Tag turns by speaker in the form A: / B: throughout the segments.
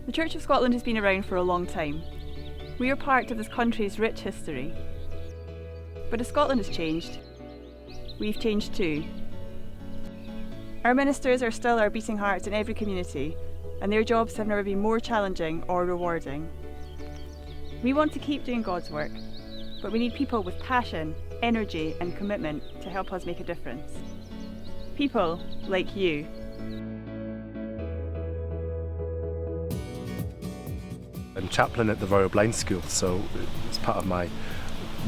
A: The Church of Scotland has been around for a long time. We are part of this country's rich history. But as Scotland has changed, we've changed too. Our ministers are still our beating hearts in every community, and their jobs have never been more challenging or rewarding. We want to keep doing God's work, but we need people with passion, energy and commitment to help us make a difference. People like you.
B: I'm chaplain at the Royal Blind School, so it's part of my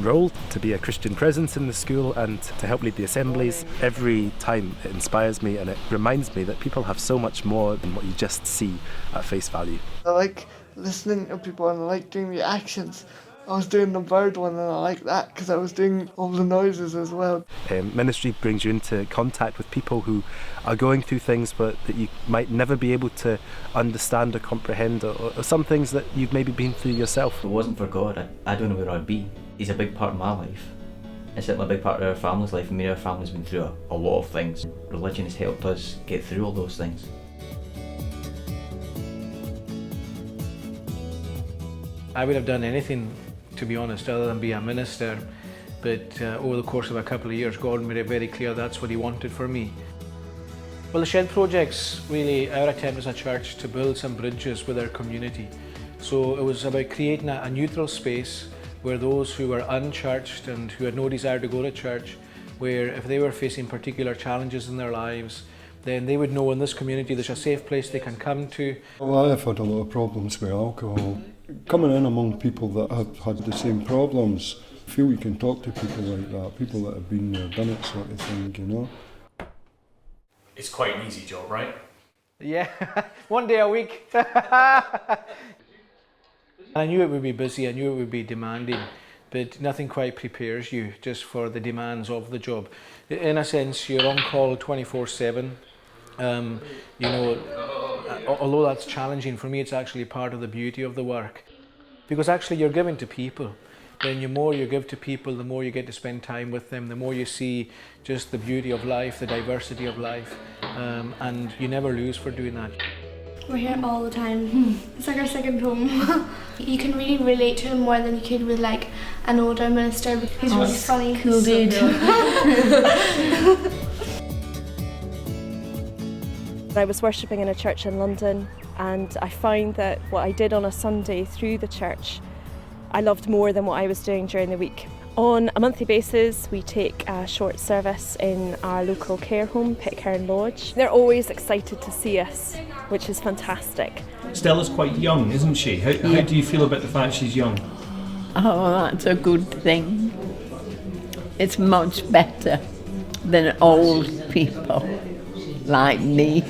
B: role to be a Christian presence in the school and to help lead the assemblies. Every time it inspires me and it reminds me that people have so much more than what you just see at face value.
C: I like listening to people and I like doing the actions. I was doing the bird one and I like that because I was doing all the noises as well.
B: Ministry brings you into contact with people who are going through things that you might never be able to understand or comprehend, or some things that you've maybe been through yourself.
D: If it wasn't for God, I don't know where I'd be. He's a big part of my life. It's certainly a big part of our family's life. I mean, our family's been through a lot of things. Religion has helped us get through all those things.
E: I would have done anything, to be honest, other than be a minister, but over the course of a couple of years God made it very clear that's what he wanted for me. Well, the Shed Project's really our attempt as a church to build some bridges with our community. So it was about creating a neutral space where those who were unchurched and who had no desire to go to church, where if they were facing particular challenges in their lives, then they would know in this community there's a safe place they can come to.
F: Well, I've had a lot of problems with alcohol. Coming in among people that have had the same problems, I feel you can talk to people like that, people that have been there, done it sort of thing, you know.
G: It's quite an easy job, right?
E: Yeah, one day a week. I knew it would be busy, I knew it would be demanding, but nothing quite prepares you just for the demands of the job. In a sense, you're on call 24/7. You know, although that's challenging, for me it's actually part of the beauty of the work. Because actually you're giving to people. Then the more you give to people, the more you get to spend time with them, the more you see just the beauty of life, the diversity of life, and you never lose for doing that.
H: We're here all the time. It's like our second home. You can really relate to him more than you could with like an older minister. He's really funny.
I: Cool dude.
J: I was worshipping in a church in London, and I found that what I did on a Sunday through the church, I loved more than what I was doing during the week. On a monthly basis, we take a short service in our local care home, Pitcairn Lodge. They're always excited to see us, which is fantastic.
G: Stella's quite young, isn't she? How do you feel about the fact she's young?
I: Oh, that's a good thing. It's much better than old people like me.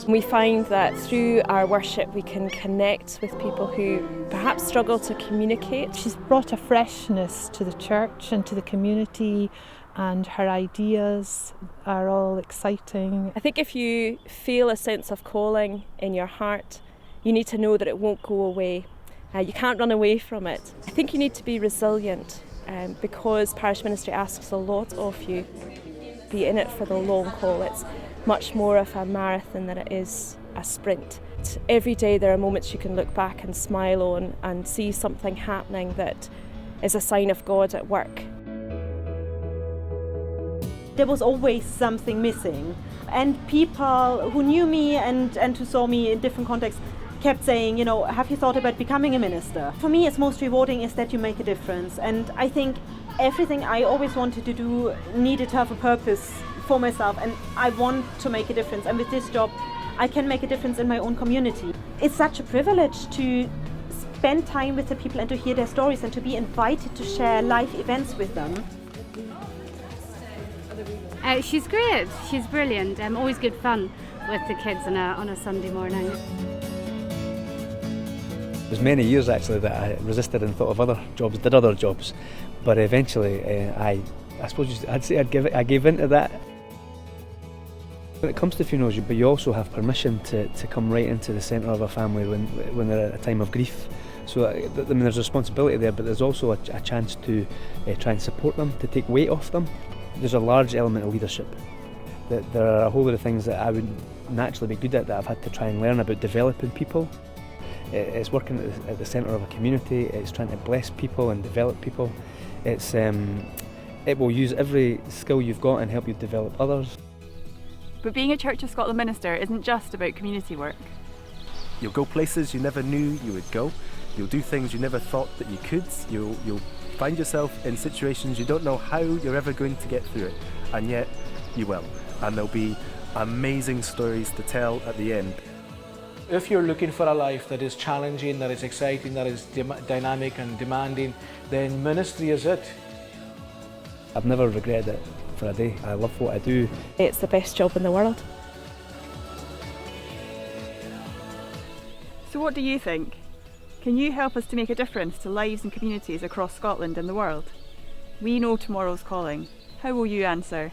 J: We find that through our worship we can connect with people who perhaps struggle to communicate.
K: She's brought a freshness to the church and to the community, and her ideas are all exciting.
J: I think if you feel a sense of calling in your heart, you need to know that it won't go away. You can't run away from it. I think you need to be resilient because parish ministry asks a lot of you. Be in it for the long haul. It's much more of a marathon than it is a sprint. Every day there are moments you can look back and smile on and see something happening that is a sign of God at work.
L: There was always something missing, and people who knew me and who saw me in different contexts kept saying, you know, have you thought about becoming a minister? For me, it's most rewarding is that you make a difference, and I think everything I always wanted to do needed to have a purpose for myself, and I want to make a difference, and with this job I can make a difference in my own community. It's such a privilege to spend time with the people and to hear their stories and to be invited to share live events with them.
M: She's great, she's brilliant, always good fun with the kids on a Sunday morning.
N: It was many years actually that I resisted and thought of other jobs, did other jobs, but eventually I suppose I'd say I gave in to that. When it comes to funerals, but you also have permission to come right into the centre of a family when they're at a time of grief. So I mean, there's a responsibility there, but there's also a chance to try and support them, to take weight off them. There's a large element of leadership. There are a whole lot of things that I would naturally be good at that. I've had to try and learn about developing people. It's working at the centre of a community. It's trying to bless people and develop people. It will use every skill you've got and help you develop others.
A: But being a Church of Scotland minister isn't just about community work.
B: You'll go places you never knew you would go. You'll do things you never thought that you could. You'll find yourself in situations you don't know how you're ever going to get through it, and yet you will. And there'll be amazing stories to tell at the end.
E: If you're looking for a life that is challenging, that is exciting, that is dynamic and demanding, then ministry is it.
N: I've never regretted it for a day. I love what I do.
J: It's the best job in the world.
A: So what do you think? Can you help us to make a difference to lives and communities across Scotland and the world? We know tomorrow's calling. How will you answer?